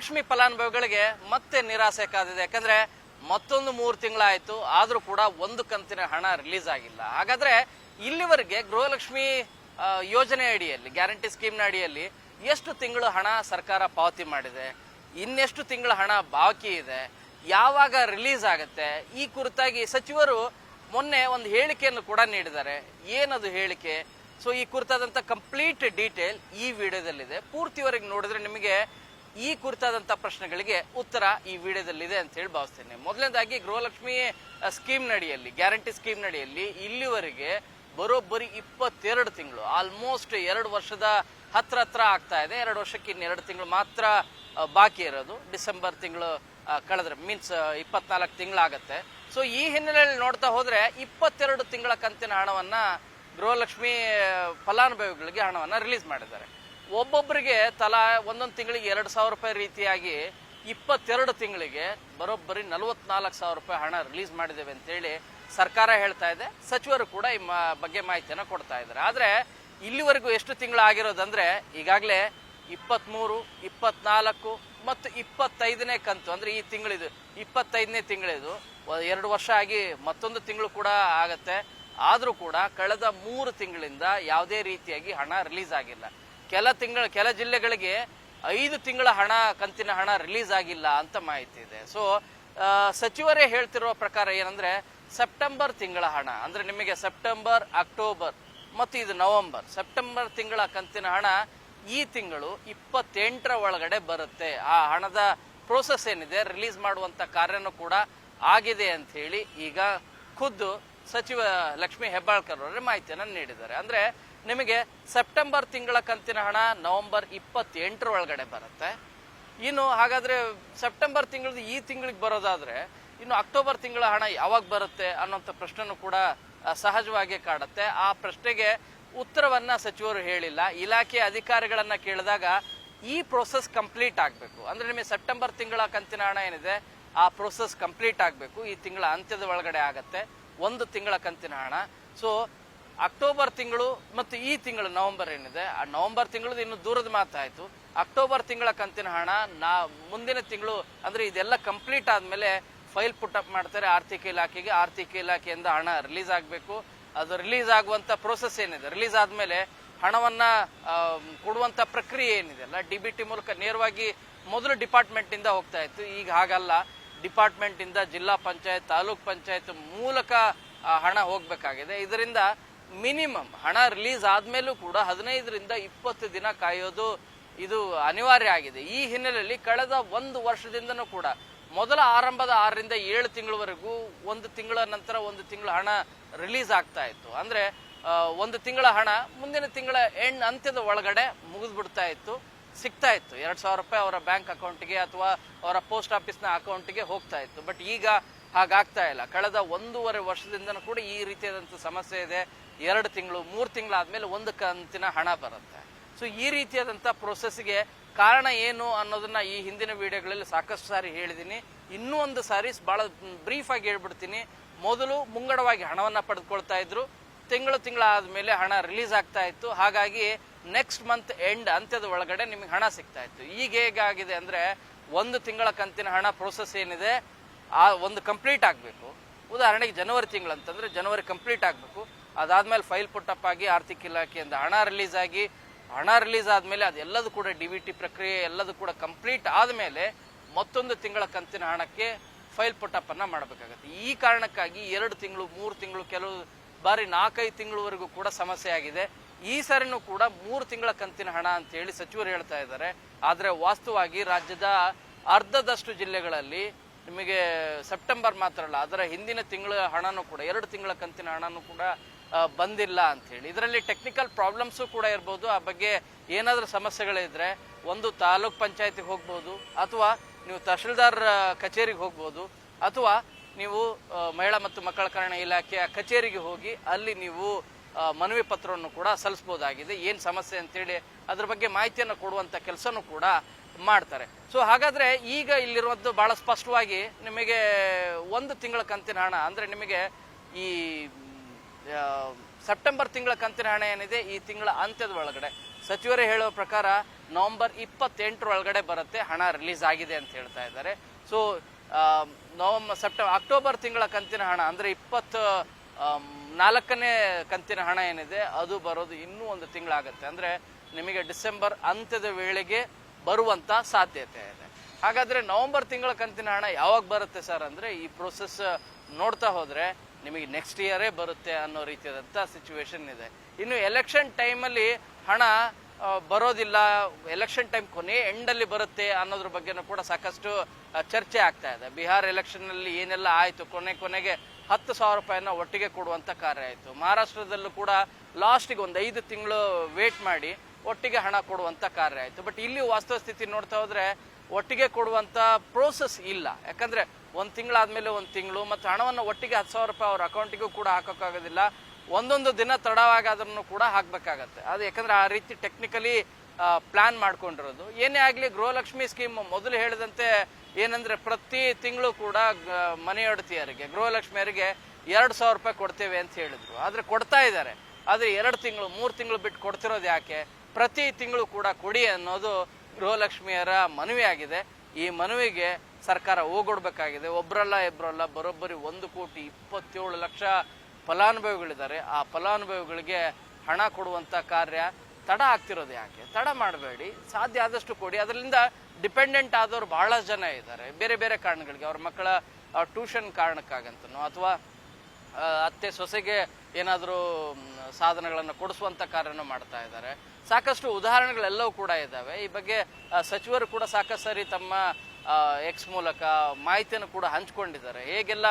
ಗೃಹಲಕ್ಷ್ಮಿ ಫಲಾನುಭವಿಗಳಿಗೆ ಮತ್ತೆ ನಿರಾಸೆ ಕಾದಿದೆ. ಯಾಕಂದ್ರೆ ಮತ್ತೊಂದು 3 ತಿಂಗಳಾಯ್ತು, ಆದ್ರೂ ಕೂಡ ಒಂದು ಕಂತಿನ ಹಣ ರಿಲೀಸ್ ಆಗಿಲ್ಲ. ಹಾಗಾದ್ರೆ ಇಲ್ಲಿವರೆಗೆ ಗೃಹಲಕ್ಷ್ಮಿ ಯೋಜನೆ ಅಡಿಯಲ್ಲಿ, ಗ್ಯಾರಂಟಿ ಸ್ಕೀಮ್ನ ಅಡಿಯಲ್ಲಿ ಎಷ್ಟು ತಿಂಗಳು ಹಣ ಸರ್ಕಾರ ಪಾವತಿ ಮಾಡಿದೆ, ಇನ್ನೆಷ್ಟು ತಿಂಗಳ ಹಣ ಬಾಕಿ ಇದೆ, ಯಾವಾಗ ರಿಲೀಸ್ ಆಗುತ್ತೆ, ಈ ಕುರಿತಾಗಿ ಸಚಿವರು ಮೊನ್ನೆ ಒಂದು ಹೇಳಿಕೆಯನ್ನು ಕೂಡ ನೀಡಿದ್ದಾರೆ. ಏನದು ಹೇಳಿಕೆ? ಸೊ ಈ ಕುರಿತಾದಂಥ ಕಂಪ್ಲೀಟ್ ಡೀಟೇಲ್ ಈ ವಿಡಿಯೋದಲ್ಲಿದೆ. ಪೂರ್ತಿವರೆಗೆ ನೋಡಿದ್ರೆ ನಿಮಗೆ ಈ ಕುರಿತಾದಂಥ ಪ್ರಶ್ನೆಗಳಿಗೆ ಉತ್ತರ ಈ ವಿಡಿಯೋದಲ್ಲಿದೆ ಅಂತ ಹೇಳಿ ಭಾವಿಸ್ತೇನೆ. ಮೊದಲನೇದಾಗಿ ಗೃಹಲಕ್ಷ್ಮಿ ಸ್ಕೀಮ್ ನಡಿಯಲ್ಲಿ, ಗ್ಯಾರಂಟಿ ಸ್ಕೀಮ್ ನಡಿಯಲ್ಲಿ ಇಲ್ಲಿವರೆಗೆ ಬರೋಬ್ಬರಿ 22 ತಿಂಗಳು, ಆಲ್ಮೋಸ್ಟ್ 2 ವರ್ಷದ ಹತ್ರ ಆಗ್ತಾ ಇದೆ. 2 ವರ್ಷಕ್ಕೆ ಇನ್ನು 2 ತಿಂಗಳು ಮಾತ್ರ ಬಾಕಿ ಇರೋದು. ಡಿಸೆಂಬರ್ ತಿಂಗಳು ಕಳೆದ್ರೆ ಮೀನ್ಸ್ 24 ತಿಂಗಳಾಗತ್ತೆ. ಸೊ ಈ ಹಿನ್ನೆಲೆಯಲ್ಲಿ ನೋಡ್ತಾ ಹೋದ್ರೆ 22 ತಿಂಗಳ ಕಂತಿನ ಹಣವನ್ನ ಗೃಹಲಕ್ಷ್ಮಿ ಫಲಾನುಭವಿಗಳಿಗೆ ಹಣವನ್ನ ರಿಲೀಸ್ ಮಾಡಿದ್ದಾರೆ. ಒಬ್ಬೊಬ್ಬರಿಗೆ ತಲಾ ಒಂದೊಂದು ತಿಂಗಳಿಗೆ 2,000 ರೂಪಾಯಿ ರೀತಿಯಾಗಿ 22 ತಿಂಗಳಿಗೆ ಬರೋಬ್ಬರಿ 44,000 ರೂಪಾಯಿ ಹಣ ರಿಲೀಸ್ ಮಾಡಿದ್ದೇವೆ ಅಂತೇಳಿ ಸರ್ಕಾರ ಹೇಳ್ತಾ ಇದೆ. ಸಚಿವರು ಕೂಡ ಈ ಬಗ್ಗೆ ಮಾಹಿತಿಯನ್ನು ಕೊಡ್ತಾ ಇದ್ದಾರೆ. ಆದ್ರೆ ಇಲ್ಲಿವರೆಗೂ ಎಷ್ಟು ತಿಂಗಳು ಆಗಿರೋದಂದ್ರೆ ಈಗಾಗಲೇ 23, 24 ಮತ್ತು 25ನೇ ಕಂತು, ಅಂದ್ರೆ ಈ ತಿಂಗಳಿದು 25ನೇ ತಿಂಗಳಿದು 2 ವರ್ಷ ಆಗಿ ಮತ್ತೊಂದು ತಿಂಗಳು ಕೂಡ ಆಗತ್ತೆ. ಆದ್ರೂ ಕೂಡ ಕಳೆದ 3 ತಿಂಗಳಿಂದ ಯಾವುದೇ ರೀತಿಯಾಗಿ ಹಣ ರಿಲೀಸ್ ಆಗಿಲ್ಲ. ಕೆಲ ಜಿಲ್ಲೆಗಳಿಗೆ 5 ತಿಂಗಳ ಕಂತಿನ ಹಣ ರಿಲೀಸ್ ಆಗಿಲ್ಲ ಅಂತ ಮಾಹಿತಿ ಇದೆ. ಸೊ ಸಚಿವರೇ ಹೇಳ್ತಿರುವ ಪ್ರಕಾರ ಏನಂದ್ರೆ ಸೆಪ್ಟೆಂಬರ್ ತಿಂಗಳ ಹಣ, ಅಂದ್ರೆ ನಿಮಗೆ ಸೆಪ್ಟೆಂಬರ್, ಅಕ್ಟೋಬರ್ ಮತ್ತು ಇದು ನವೆಂಬರ್, ಸೆಪ್ಟೆಂಬರ್ ತಿಂಗಳ ಕಂತಿನ ಹಣ ಈ ತಿಂಗಳು 28ರ ಒಳಗಡೆ ಬರುತ್ತೆ. ಆ ಹಣದ ಪ್ರೋಸೆಸ್ ಏನಿದೆ, ರಿಲೀಸ್ ಮಾಡುವಂತ ಕಾರ್ಯನೂ ಕೂಡ ಆಗಿದೆ ಅಂತ ಹೇಳಿ ಈಗ ಖುದ್ದು ಸಚಿವ ಲಕ್ಷ್ಮೀ ಹೆಬ್ಬಾಳ್ಕರ್ ಅವರೇ ಮಾಹಿತಿಯನ್ನು ನೀಡಿದ್ದಾರೆ. ಅಂದ್ರೆ ನಿಮಗೆ ಸೆಪ್ಟೆಂಬರ್ ತಿಂಗಳ ಕಂತಿನ ಹಣ ನವೆಂಬರ್ 28ರ ಒಳಗಡೆ ಬರುತ್ತೆ. ಇನ್ನು ಹಾಗಾದ್ರೆ ಸೆಪ್ಟೆಂಬರ್ ತಿಂಗಳದ ಈ ತಿಂಗಳಿಗೆ ಬರೋದಾದ್ರೆ ಇನ್ನು ಅಕ್ಟೋಬರ್ ತಿಂಗಳ ಹಣ ಯಾವಾಗ ಬರುತ್ತೆ ಅನ್ನೋಂಥ ಪ್ರಶ್ನೆನೂ ಕೂಡ ಸಹಜವಾಗಿ ಕಾಡುತ್ತೆ. ಆ ಪ್ರಶ್ನೆಗೆ ಉತ್ತರವನ್ನ ಸಚಿವರು ಹೇಳಿಲ್ಲ. ಇಲಾಖೆ ಅಧಿಕಾರಿಗಳನ್ನ ಕೇಳಿದಾಗ ಈ ಪ್ರೋಸೆಸ್ ಕಂಪ್ಲೀಟ್ ಆಗಬೇಕು, ಅಂದ್ರೆ ನಿಮಗೆ ಸೆಪ್ಟೆಂಬರ್ ತಿಂಗಳ ಕಂತಿನ ಹಣ ಏನಿದೆ ಆ ಪ್ರೋಸೆಸ್ ಕಂಪ್ಲೀಟ್ ಆಗಬೇಕು. ಈ ತಿಂಗಳ ಅಂತ್ಯದ ಒಳಗಡೆ ಆಗತ್ತೆ 1 ತಿಂಗಳ ಕಂತಿನ ಹಣ. ಸೊ ಅಕ್ಟೋಬರ್ ತಿಂಗಳು ಮತ್ತು ಈ ತಿಂಗಳು ನವೆಂಬರ್ ಏನಿದೆ, ಆ ನವೆಂಬರ್ ತಿಂಗಳದ್ದು ಇನ್ನು ದೂರದ ಮಾತಾಯ್ತು. ಅಕ್ಟೋಬರ್ ತಿಂಗಳ ಕಂತಿನ ಹಣ ಮುಂದಿನ ತಿಂಗಳು, ಅಂದ್ರೆ ಇದೆಲ್ಲ ಕಂಪ್ಲೀಟ್ ಆದ್ಮೇಲೆ ಫೈಲ್ ಪುಟ್ ಅಪ್ ಮಾಡ್ತಾರೆ ಆರ್ಥಿಕ ಇಲಾಖೆಗೆ. ಆರ್ಥಿಕ ಇಲಾಖೆಯಿಂದ ಹಣ ರಿಲೀಸ್ ಆಗಬೇಕು. ಅದು ರಿಲೀಸ್ ಆಗುವಂತ ಪ್ರೋಸೆಸ್ ಏನಿದೆ, ರಿಲೀಸ್ ಆದ್ಮೇಲೆ ಹಣವನ್ನ ಕೊಡುವಂತ ಪ್ರಕ್ರಿಯೆ ಏನಿದೆ ಅಲ್ಲ, DBT ಮೂಲಕ ನೇರವಾಗಿ ಮೊದಲು ಡಿಪಾರ್ಟ್ಮೆಂಟ್ ಇಂದ ಹೋಗ್ತಾ ಇತ್ತು. ಈಗ ಹಾಗಲ್ಲ, ಡಿಪಾರ್ಟ್ಮೆಂಟ್ ಇಂದ ಜಿಲ್ಲಾ ಪಂಚಾಯತ್, ತಾಲೂಕ್ ಪಂಚಾಯತ್ ಮೂಲಕ ಹಣ ಹೋಗ್ಬೇಕಾಗಿದೆ. ಇದರಿಂದ ಮಿನಿಮಮ್ ಹಣ ರಿಲೀಸ್ ಆದ್ಮೇಲೂ ಕೂಡ 15ರಿಂದ 20 ದಿನ ಕಾಯೋದು ಇದು ಅನಿವಾರ್ಯ ಆಗಿದೆ. ಈ ಹಿನ್ನೆಲೆಯಲ್ಲಿ ಕಳೆದ 1 ವರ್ಷದಿಂದನೂ ಕೂಡ ಮೊದಲ ಆರಂಭದ 6ರಿಂದ 7 ತಿಂಗಳವರೆಗೂ 1 ತಿಂಗಳ ನಂತರ 1 ತಿಂಗಳ ಹಣ ರಿಲೀಸ್ ಆಗ್ತಾ ಇತ್ತು. ಅಂದ್ರೆ 1 ತಿಂಗಳ ಹಣ ಮುಂದಿನ ತಿಂಗಳ ಅಂತ್ಯದ ಒಳಗಡೆ ಮುಗಿದ್ಬಿಡ್ತಾ ಇತ್ತು, ಸಿಗ್ತಾ ಇತ್ತು. 2,000 ರೂಪಾಯಿ ಅವರ ಬ್ಯಾಂಕ್ ಅಕೌಂಟ್ಗೆ ಅಥವಾ ಅವರ ಪೋಸ್ಟ್ ಆಫೀಸ್ನ ಅಕೌಂಟ್ಗೆ ಹೋಗ್ತಾ ಇತ್ತು. ಬಟ್ ಈಗ ಹಾಗಾಗ್ತಾ ಇಲ್ಲ. ಕಳೆದ 1.5 ವರ್ಷದಿಂದನೂ ಕೂಡ ಈ ರೀತಿಯಾದಂಥ ಸಮಸ್ಯೆ ಇದೆ. 2 ತಿಂಗಳು 3 ತಿಂಗಳಾದ್ಮೇಲೆ 1 ಕಂತಿನ ಹಣ ಬರುತ್ತೆ. ಸೊ ಈ ರೀತಿಯಾದಂಥ ಪ್ರೊಸೆಸ್ಗೆ ಕಾರಣ ಏನು ಅನ್ನೋದನ್ನ ಈ ಹಿಂದಿನ ವಿಡಿಯೋಗಳಲ್ಲಿ ಸಾಕಷ್ಟು ಸಾರಿ ಹೇಳಿದ್ದೀನಿ. ಇನ್ನೂ ಒಂದು ಸಾರಿ ಬಹಳ ಬ್ರೀಫ್ ಆಗಿ ಹೇಳ್ಬಿಡ್ತೀನಿ. ಮೊದಲು ಮುಂಗಡವಾಗಿ ಹಣವನ್ನ ಪಡೆದುಕೊಳ್ತಾ ಇದ್ರು, ತಿಂಗಳ ಆದ್ಮೇಲೆ ಹಣ ರಿಲೀಸ್ ಆಗ್ತಾ ಇತ್ತು. ಹಾಗಾಗಿ ನೆಕ್ಸ್ಟ್ ಮಂತ್ ಅಂತ್ಯದ ಒಳಗಡೆ ನಿಮಗೆ ಹಣ ಸಿಗ್ತಾ ಇತ್ತು. ಈಗ ಹೇಗಾಗಿದೆ ಅಂದ್ರೆ 1 ತಿಂಗಳ ಕಂತಿನ ಹಣ ಪ್ರೋಸೆಸ್ ಏನಿದೆ ಆ ಒಂದು ಕಂಪ್ಲೀಟ್ ಆಗಬೇಕು. ಉದಾಹರಣೆಗೆ ಜನವರಿ ತಿಂಗಳಂತಂದ್ರೆ ಜನವರಿ ಕಂಪ್ಲೀಟ್ ಆಗಬೇಕು. ಅದಾದ್ಮೇಲೆ ಫೈಲ್ ಪುಟ್ಟಪ್ ಆಗಿ ಆರ್ಥಿಕ ಇಲಾಖೆಯಿಂದ ಹಣ ರಿಲೀಸ್ ಆಗಿ, ಹಣ ರಿಲೀಸ್ ಆದ್ಮೇಲೆ ಅದೆಲ್ಲದೂ ಕೂಡ DBT ಪ್ರಕ್ರಿಯೆ ಎಲ್ಲದೂ ಕೂಡ ಕಂಪ್ಲೀಟ್ ಆದ್ಮೇಲೆ ಮತ್ತೊಂದು ತಿಂಗಳ ಕಂತಿನ ಹಣಕ್ಕೆ ಫೈಲ್ ಪುಟ್ಟಪ್ ಅನ್ನ ಮಾಡಬೇಕಾಗುತ್ತೆ. ಈ ಕಾರಣಕ್ಕಾಗಿ 2 ತಿಂಗಳು 3 ತಿಂಗಳು, ಕೆಲವು ಬಾರಿ 4-5 ತಿಂಗಳವರೆಗೂ ಕೂಡ ಸಮಸ್ಯೆ ಆಗಿದೆ. ಈ ಸಾರಿನೂ ಕೂಡ 3 ತಿಂಗಳ ಕಂತಿನ ಹಣ ಅಂತ ಹೇಳಿ ಸಚಿವರು ಹೇಳ್ತಾ ಇದ್ದಾರೆ. ಆದ್ರೆ ವಾಸ್ತವವಾಗಿ ರಾಜ್ಯದ ಅರ್ಧದಷ್ಟು ಜಿಲ್ಲೆಗಳಲ್ಲಿ ನಿಮಗೆ ಸೆಪ್ಟೆಂಬರ್ ಮಾತ್ರ ಅಲ್ಲ, ಅದರ ಹಿಂದಿನ ತಿಂಗಳ ಹಣನೂ ಕೂಡ 2 ತಿಂಗಳ ಕಂತಿನ ಹಣನೂ ಕೂಡ ಬಂದಿಲ್ಲ ಅಂತ ಹೇಳಿ. ಇದರಲ್ಲಿ ಟೆಕ್ನಿಕಲ್ ಪ್ರಾಬ್ಲಮ್ಸು ಕೂಡ ಇರ್ಬೋದು. ಆ ಬಗ್ಗೆ ಏನಾದ್ರೂ ಸಮಸ್ಯೆಗಳಿದ್ರೆ ಒಂದು ತಾಲೂಕ್ ಪಂಚಾಯತಿಗೆ ಹೋಗ್ಬೋದು, ಅಥವಾ ನೀವು ತಹಶೀಲ್ದಾರ್ ಕಚೇರಿಗೆ ಹೋಗ್ಬೋದು, ಅಥವಾ ನೀವು ಮಹಿಳಾ ಮತ್ತು ಮಕ್ಕಳ ಕಲ್ಯಾಣ ಇಲಾಖೆಯ ಕಚೇರಿಗೆ ಹೋಗಿ ಅಲ್ಲಿ ನೀವು ಮನವಿ ಪತ್ರವನ್ನು ಕೂಡ ಸಲ್ಲಿಸಬಹುದಾಗಿದೆ. ಏನು ಸಮಸ್ಯೆ ಅಂತೇಳಿ ಅದ್ರ ಬಗ್ಗೆ ಮಾಹಿತಿಯನ್ನು ಕೊಡುವಂತ ಕೆಲಸನೂ ಕೂಡ ಮಾಡ್ತಾರೆ. ಸೊ ಹಾಗಾದ್ರೆ ಈಗ ಇಲ್ಲಿರುವಂಥದ್ದು ಬಹಳ ಸ್ಪಷ್ಟವಾಗಿ ನಿಮಗೆ 1 ತಿಂಗಳ ಕಂತಿನ ಹಣ, ಅಂದ್ರೆ ನಿಮಗೆ ಈ ಸೆಪ್ಟೆಂಬರ್ ತಿಂಗಳ ಕಂತಿನ ಹಣ ಏನಿದೆ ಈ ತಿಂಗಳ ಅಂತ್ಯದ ಒಳಗಡೆ ಸಚಿವರೇ ಹೇಳೋ ಪ್ರಕಾರ ನವೆಂಬರ್ 28 ಒಳಗಡೆ ಬರುತ್ತೆ, ಹಣ ರಿಲೀಸ್ ಆಗಿದೆ ಅಂತ ಹೇಳ್ತಾ ಇದ್ದಾರೆ. ಸೊ ಅಕ್ಟೋಬರ್ ತಿಂಗಳ ಕಂತಿನ ಹಣ ಅಂದರೆ 24ನೇ ಕಂತಿನ ಹಣ ಏನಿದೆ ಅದು ಬರೋದು ಇನ್ನೂ ಒಂದು ತಿಂಗಳಾಗುತ್ತೆ. ಅಂದರೆ ನಿಮಗೆ ಡಿಸೆಂಬರ್ ಅಂತ್ಯದ ವೇಳೆಗೆ ಬರುವಂಥ ಸಾಧ್ಯತೆ ಇದೆ. ಹಾಗಾದರೆ ನವೆಂಬರ್ ತಿಂಗಳ ಕಂತಿನ ಹಣ ಯಾವಾಗ ಬರುತ್ತೆ ಸರ್ ಅಂದರೆ, ಈ ಪ್ರೋಸೆಸ್ ನೋಡ್ತಾ ಹೋದರೆ ನಿಮಗೆ ನೆಕ್ಸ್ಟ್ ಇಯರೇ ಬರುತ್ತೆ ಅನ್ನೋ ರೀತಿಯಾದಂಥ ಸಿಚುವೇಶನ್ ಇದೆ. ಇನ್ನು ಎಲೆಕ್ಷನ್ ಟೈಮಲ್ಲಿ ಹಣ ಬರೋದಿಲ್ಲ, ಎಲೆಕ್ಷನ್ ಟೈಮ್ ಕೊನೆ ಎಂಡಲ್ಲಿ ಬರುತ್ತೆ ಅನ್ನೋದ್ರ ಬಗ್ಗೆನೂ ಕೂಡ ಸಾಕಷ್ಟು ಚರ್ಚೆ ಆಗ್ತಾ ಇದೆ. ಬಿಹಾರ್ ಎಲೆಕ್ಷನ್ನಲ್ಲಿ ಏನೆಲ್ಲ ಆಯಿತು, ಕೊನೆಗೆ 10,000 ರೂಪಾಯಿನ ಒಟ್ಟಿಗೆ ಕೊಡುವಂಥ ಕಾರ್ಯ ಆಯಿತು. ಮಹಾರಾಷ್ಟ್ರದಲ್ಲೂ ಕೂಡ ಲಾಸ್ಟಿಗೆ ಒಂದು 5 ತಿಂಗಳು ವೇಟ್ ಮಾಡಿ ಒಟ್ಟಿಗೆ ಹಣ ಕೊಡುವಂಥ ಕಾರ್ಯ ಆಯಿತು. ಬಟ್ ಇಲ್ಲಿ ವಾಸ್ತವ ಸ್ಥಿತಿ ನೋಡ್ತಾ ಹೋದರೆ ಒಟ್ಟಿಗೆ ಕೊಡುವಂಥ ಪ್ರೋಸೆಸ್ ಇಲ್ಲ. ಯಾಕಂದರೆ 1 ತಿಂಗಳಾದಮೇಲೆ 1 ತಿಂಗಳು ಮತ್ತು ಹಣವನ್ನು ಒಟ್ಟಿಗೆ 10,000 ರೂಪಾಯಿ ಅವ್ರ ಅಕೌಂಟಿಗೂ ಕೂಡ ಹಾಕೋಕ್ಕಾಗೋದಿಲ್ಲ. ಒಂದೊಂದು ದಿನ ತಡವಾಗಾದ್ರೂ ಕೂಡ ಹಾಕಬೇಕಾಗತ್ತೆ. ಅದು ಯಾಕಂದರೆ ಆ ರೀತಿ ಟೆಕ್ನಿಕಲಿ ಪ್ಲಾನ್ ಮಾಡ್ಕೊಂಡಿರೋದು. ಏನೇ ಆಗಲಿ ಗೃಹಲಕ್ಷ್ಮಿ ಸ್ಕೀಮ್ ಮೊದಲು ಹೇಳಿದಂತೆ ಏನಂದರೆ ಪ್ರತಿ ತಿಂಗಳು ಕೂಡ ಮನೆಯೊಡತಿಯರಿಗೆ ಗೃಹಲಕ್ಷ್ಮಿಯರಿಗೆ 2,000 ರೂಪಾಯಿ ಕೊಡ್ತೇವೆ ಅಂತ ಹೇಳಿದ್ರು. ಆದರೆ ಕೊಡ್ತಾ ಇದ್ದಾರೆ. ಆದರೆ 2 ತಿಂಗಳು 3 ತಿಂಗಳು ಬಿಟ್ಟು ಕೊಡ್ತಿರೋದು ಯಾಕೆ? ಪ್ರತಿ ತಿಂಗಳು ಕೂಡ ಕೊಡಿ ಅನ್ನೋದು ಗೃಹಲಕ್ಷ್ಮಿಯರ ಮನವಿ ಆಗಿದೆ. ಈ ಮನವಿಗೆ ಸರ್ಕಾರ ಹೋಗೊಡ್ಬೇಕಾಗಿದೆ. ಒಬ್ಬರಲ್ಲ ಇಬ್ಬರಲ್ಲ, ಬರೋಬ್ಬರಿ 1,27,00,000 ಫಲಾನುಭವಿಗಳಿದ್ದಾರೆ. ಆ ಫಲಾನುಭವಿಗಳಿಗೆ ಹಣ ಕೊಡುವಂಥ ಕಾರ್ಯ ತಡ ಆಗ್ತಿರೋದು ಯಾಕೆ? ತಡ ಮಾಡಬೇಡಿ, ಸಾಧ್ಯ ಆದಷ್ಟು ಕೊಡಿ. ಅದರಿಂದ ಡಿಪೆಂಡೆಂಟ್ ಆದವರು ಬಹಳ ಜನ ಇದ್ದಾರೆ, ಬೇರೆ ಬೇರೆ ಕಾರಣಗಳಿಗೆ, ಅವ್ರ ಮಕ್ಕಳ ಟ್ಯೂಷನ್ ಕಾರಣಕ್ಕಾಗಂತನೋ ಅಥವಾ ಅತ್ತೆ ಸೊಸೆಗೆ ಏನಾದರೂ ಸಾಧನಗಳನ್ನು ಕೊಡಿಸುವಂಥ ಕಾರ್ಯನೂ ಮಾಡ್ತಾ ಇದ್ದಾರೆ. ಸಾಕಷ್ಟು ಉದಾಹರಣೆಗಳೆಲ್ಲವೂ ಕೂಡ ಇದ್ದಾವೆ. ಈ ಬಗ್ಗೆ ಸಚಿವರು ಕೂಡ ಸಾಕಷ್ಟು ಸರಿ ತಮ್ಮ ಎಕ್ಸ್ ಮೂಲಕ ಮಾಹಿತಿಯನ್ನು ಕೂಡ ಹಂಚ್ಕೊಂಡಿದ್ದಾರೆ. ಹೇಗೆಲ್ಲ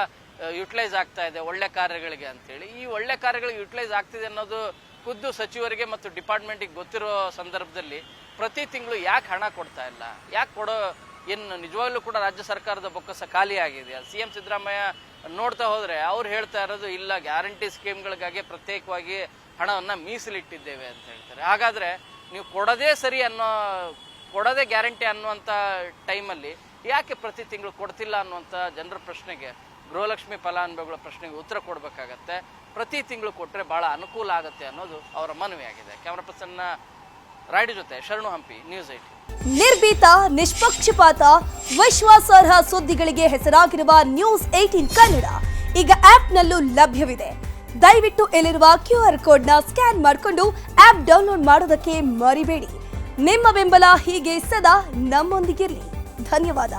ಯುಟಿಲೈಸ್ ಆಗ್ತಾ ಇದೆ ಒಳ್ಳೆ ಕಾರ್ಯಗಳಿಗೆ ಅಂತೇಳಿ. ಈ ಒಳ್ಳೆ ಕಾರ್ಯಗಳಿಗೆ ಯುಟಿಲೈಸ್ ಆಗ್ತಿದೆ ಅನ್ನೋದು ಖುದ್ದು ಸಚಿವರಿಗೆ ಮತ್ತು ಡಿಪಾರ್ಟ್ಮೆಂಟಿಗೆ ಗೊತ್ತಿರೋ ಸಂದರ್ಭದಲ್ಲಿ ಪ್ರತಿ ತಿಂಗಳು ಯಾಕೆ ಹಣ ಕೊಡ್ತಾ ಇಲ್ಲ? ಯಾಕೆ ಏನು ನಿಜವಾಗ್ಲೂ ಕೂಡ ರಾಜ್ಯ ಸರ್ಕಾರದ ಬೊಕ್ಕಸ ಖಾಲಿ ಆಗಿದೆ? CM ಸಿದ್ದರಾಮಯ್ಯ ನೋಡ್ತಾ ಹೋದರೆ ಅವ್ರು ಹೇಳ್ತಾ ಇರೋದು ಇಲ್ಲ, ಗ್ಯಾರಂಟಿ ಸ್ಕೀಮ್ಗಳಿಗಾಗಿ ಪ್ರತ್ಯೇಕವಾಗಿ ಹಣವನ್ನು ಮೀಸಲಿಟ್ಟಿದ್ದೇವೆ ಅಂತ ಹೇಳ್ತಾರೆ. ಹಾಗಾದರೆ ನೀವು ಕೊಡೋದೇ ಗ್ಯಾರಂಟಿ ಅನ್ನುವಂಥ ಟೈಮಲ್ಲಿ ಯಾಕೆ ಪ್ರತಿ ತಿಂಗಳು ಕೊಡ್ತಿಲ್ಲ ಅನ್ನುವಂಥ ಜನರ ಪ್ರಶ್ನೆಗೆ, ಗೃಹಲಕ್ಷ್ಮಿ ಫಲಾನುಭವಿಗಳ ಪ್ರಶ್ನೆಗೆ ಉತ್ತರ ಕೊಡಬೇಕಾಗತ್ತೆ. ಪ್ರತಿ ತಿಂಗಳು ಕೊಟ್ಟರೆ ಭಾಳ ಅನುಕೂಲ ಆಗುತ್ತೆ ಅನ್ನೋದು ಅವರ ಮನವಿಯಾಗಿದೆ. ಕ್ಯಾಮರಾ ಪರ್ಸನ್ ರಾಯ್ಡು ಜೊತೆ ಶರಣು ಹಂಪಿ, ನ್ಯೂಸ್ 18. ನಿರ್ಭೀತ, ನಿಷ್ಪಕ್ಷಪಾತ, ವಿಶ್ವಾಸಾರ್ಹ ಸುದ್ದಿಗಳಿಗೆ ಹೆಸರಾಗಿರುವ ನ್ಯೂಸ್ 18 ಕನ್ನಡ ಈಗ ಆಪ್ನಲ್ಲೂ ಲಭ್ಯವಿದೆ. ದಯವಿಟ್ಟು ಇಲ್ಲಿರುವ QR ಕೋಡ್ನ ಸ್ಕ್ಯಾನ್ ಮಾಡಿಕೊಂಡು ಆಪ್ ಡೌನ್ಲೋಡ್ ಮಾಡೋದಕ್ಕೆ ಮರಿಬೇಡಿ. ನಿಮ್ಮ ಬೆಂಬಲ ಹೀಗೆ ಸದಾ ನಮ್ಮೊಂದಿಗಿರಲಿ. ಧನ್ಯವಾದ.